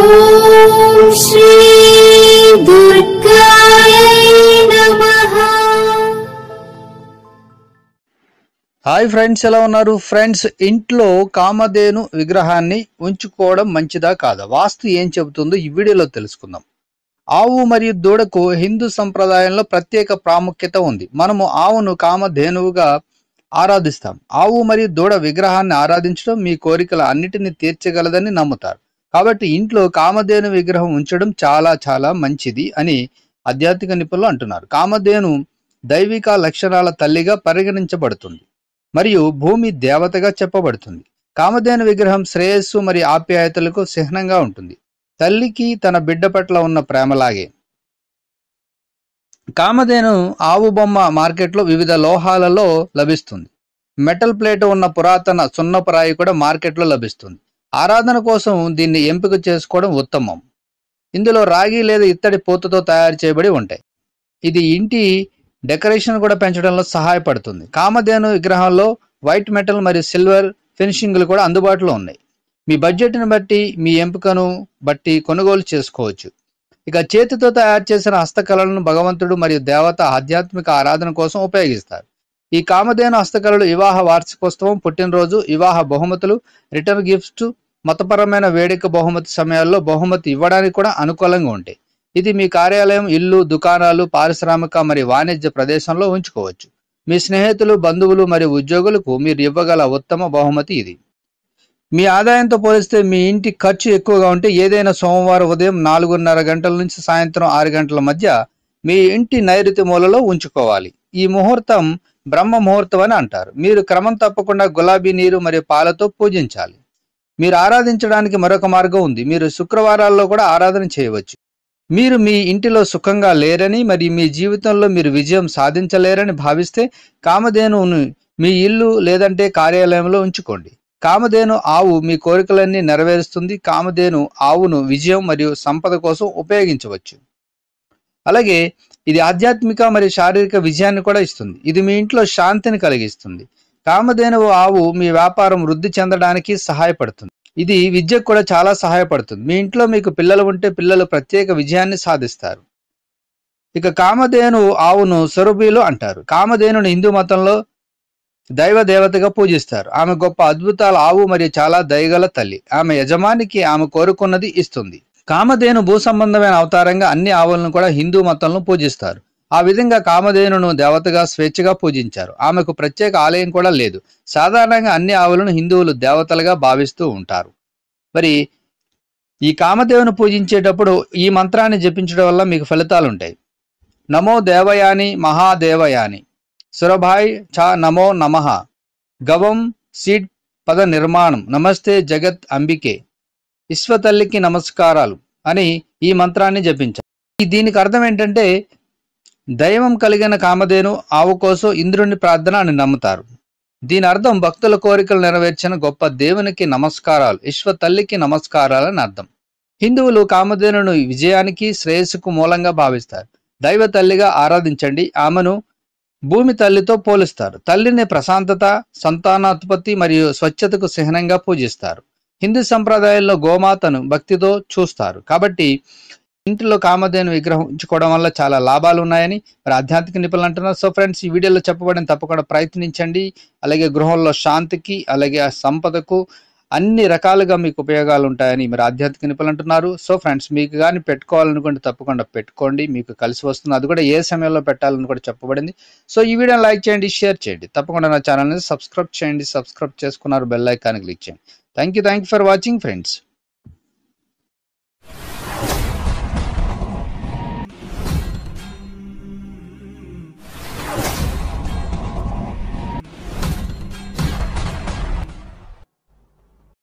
ఓం శ్రీ దుర్గాయ నమః. Hi friends, ఎలా ఉన్నారు ఫ్రెండ్స్? ఇంట్లో కామధేను విగ్రహాన్ని ఉంచుకోవడం మంచిదా కాదా, వాస్తు ఏం చెబుతుందో ఈ వీడియోలో తెలుసుకుందాం. ఆవు మరియు దూడకు హిందూ సంప్రదాయంలో ప్రత్యేక ప్రాముఖ్యత ఉంది. మనము ఆవును కామధేనువుగా ఆరాధిస్తాం. ఆవు మరియు దూడ విగ్రహాన్ని ఆరాధించడం మీ కోరికల అన్నిటిని తీర్చగలదని నమ్ముతారు. కాబట్టి ఇంట్లో కామధేను విగ్రహం ఉంచడం చాలా చాలా మంచిది అని ఆధ్యాత్మిక నిపుణులు అంటున్నారు. కామధేను దైవిక లక్షణాల తల్లిగా పరిగణించబడుతుంది మరియు భూమి దేవతగా చెప్పబడుతుంది. కామధేను విగ్రహం శ్రేయస్సు మరియు ఆప్యాయతలకు చిహ్నంగా ఉంటుంది, తల్లికి తన బిడ్డ పట్ల ఉన్న ప్రేమలాగే. కామధేను ఆవు బొమ్మ మార్కెట్లో వివిధ లోహాలలో లభిస్తుంది. మెటల్ ప్లేట్ ఉన్న పురాతన సున్నపరాయి కూడా మార్కెట్లో లభిస్తుంది. ఆరాధన కోసం దీన్ని ఎంపిక చేసుకోవడం ఉత్తమం. ఇందులో రాగి లేదా ఇత్తడి పూతతో తయారు చేయబడి ఉంటాయి. ఇది ఇంటి డెకరేషన్ కూడా పెంచడంలో సహాయపడుతుంది. కామధేను విగ్రహంలో వైట్ మెటల్ మరియు సిల్వర్ ఫినిషింగ్లు కూడా అందుబాటులో ఉన్నాయి. మీ బడ్జెట్ని బట్టి మీ ఎంపికను బట్టి కొనుగోలు చేసుకోవచ్చు. ఇక చేతితో తయారు చేసిన హస్తకళలను భగవంతుడు మరియు దేవత ఆధ్యాత్మిక ఆరాధన కోసం ఉపయోగిస్తారు. ఈ కామధేను హస్తకళలు వివాహ వార్షికోత్సవం, పుట్టినరోజు, వివాహ బహుమతులు, రిటర్న్ గిఫ్ట్స్, మతపరమైన వేడుక బహుమతి సమయాల్లో బహుమతి ఇవ్వడానికి కూడా అనుకూలంగా ఉంటాయి. ఇది మీ కార్యాలయం, ఇల్లు, దుకాణాలు, పారిశ్రామిక మరియు వాణిజ్య ప్రదేశంలో ఉంచుకోవచ్చు. మీ స్నేహితులు, బంధువులు మరియు ఉద్యోగులకు మీరు ఇవ్వగల ఉత్తమ బహుమతి ఇది. మీ ఆదాయంతో పోలిస్తే మీ ఇంటి ఖర్చు ఎక్కువగా ఉంటే ఏదైనా సోమవారం ఉదయం 4:30 గంటల నుంచి సాయంత్రం 6 గంటల మధ్య మీ ఇంటి నైరుతి మూలలో ఉంచుకోవాలి. ఈ ముహూర్తం బ్రహ్మ ముహూర్తం అని అంటారు. మీరు క్రమం తప్పకుండా గులాబీ నీరు మరియు పాలతో పూజించాలి. మీరు ఆరాధించడానికి మరొక మార్గం ఉంది. మీరు శుక్రవారాల్లో కూడా ఆరాధన చేయవచ్చు. మీరు మీ ఇంటిలో సుఖంగా లేరని మరియు మీ జీవితంలో మీరు విజయం సాధించలేరని భావిస్తే కామధేనువును మీ ఇల్లు లేదంటే కార్యాలయంలో ఉంచుకోండి. కామధేను ఆవు మీ కోరికలన్నీ నెరవేరుస్తుంది. కామధేను ఆవును విజయం మరియు సంపద కోసం ఉపయోగించవచ్చు. అలాగే ఇది ఆధ్యాత్మిక మరియు శారీరక విజయాన్ని కూడా ఇస్తుంది. ఇది మీ ఇంట్లో శాంతిని కలిగిస్తుంది. కామధేనువు ఆవు మీ వ్యాపారం వృద్ధి చెందడానికి సహాయపడుతుంది. ఇది విద్యకు కూడా చాలా సహాయపడుతుంది. మీ ఇంట్లో మీకు పిల్లలు ఉంటే పిల్లలు ప్రత్యేక విజయాన్ని సాధిస్తారు. ఇక కామధేను ఆవును సురభిలు అంటారు. కామధేనుని హిందూ మతంలో దైవ దేవతగా పూజిస్తారు. ఆమె గొప్ప అద్భుతాల ఆవు మరియు చాలా దయగల తల్లి. ఆమె యజమానికి ఆమె కోరుకున్నది ఇస్తుంది. కామధేను భూ సంబంధమైన అవతారంగా అన్ని ఆవులను కూడా హిందూ మతంలో పూజిస్తారు. ఆ విధంగా కామధేనును దేవతగా స్వేచ్ఛగా పూజించారు. ఆమెకు ప్రత్యేక ఆలయం కూడా లేదు. సాధారణంగా అన్ని ఆవులను హిందువులు దేవతలుగా భావిస్తూ ఉంటారు. మరి ఈ కామధేవును పూజించేటప్పుడు ఈ మంత్రాన్ని జపించడం వల్ల మీకు ఫలితాలు ఉంటాయి. నమో దేవయాని మహాదేవయాని సురభాయ్ చ నమో నమః గవం సీడ్ పద నిర్మాణం నమస్తే జగత్ అంబికే విశ్వతల్లికి నమస్కారాలు అని ఈ మంత్రాన్ని జపించారు. దీనికి అర్థం ఏంటంటే దైవం కలిగిన కామధేను ఆవు కోసం ఇంద్రుని ప్రార్థన అని నమ్ముతారు. దీని అర్థం భక్తుల కోరికలు నెరవేర్చిన గొప్ప దేవునికి నమస్కారాలు, విశ్వ తల్లికి నమస్కారాలు అని అర్థం. హిందువులు కామధేనును విజయానికి శ్రేయస్సుకు మూలంగా భావిస్తారు. దైవ తల్లిగా ఆరాధించండి. ఆమెను భూమి తల్లితో పోలుస్తారు. తల్లిని ప్రశాంతత, సంతానోత్పత్తి మరియు స్వచ్ఛతకు చిహ్నంగా పూజిస్తారు. హిందూ సంప్రదాయంలో గోమాతను భక్తితో చూస్తారు. కాబట్టి ఇంటిలో కామధేను విగ్రహం ఉంచుకోవడం వల్ల చాలా లాభాలు ఉన్నాయని మరి ఆధ్యాత్మిక నిపుణులు అంటున్నారు. సో ఫ్రెండ్స్, ఈ వీడియోలో చెప్పబడిన తప్పకుండా ప్రయత్నించండి. అలాగే గృహంలో శాంతికి, అలాగే సంపదకు అన్ని రకాలుగా మీకు ఉపయోగాలు ఉంటాయని మరి ఆధ్యాత్మిక నిపుణులు అంటున్నారు. సో ఫ్రెండ్స్, మీకు కానీ పెట్టుకోవాలనుకుంటే తప్పకుండా పెట్టుకోండి, మీకు కలిసి వస్తుంది. అది కూడా ఏ సమయంలో పెట్టాలని కూడా చెప్పబడింది. సో ఈ వీడియోని లైక్ చేయండి, షేర్ చేయండి. తప్పకుండా నా ఛానల్ని సబ్స్క్రైబ్ చేయండి. సబ్స్క్రైబ్ చేసుకున్నారు, బెల్ ఐకాన్ క్లిక్ చేయండి. Thank you for watching friends.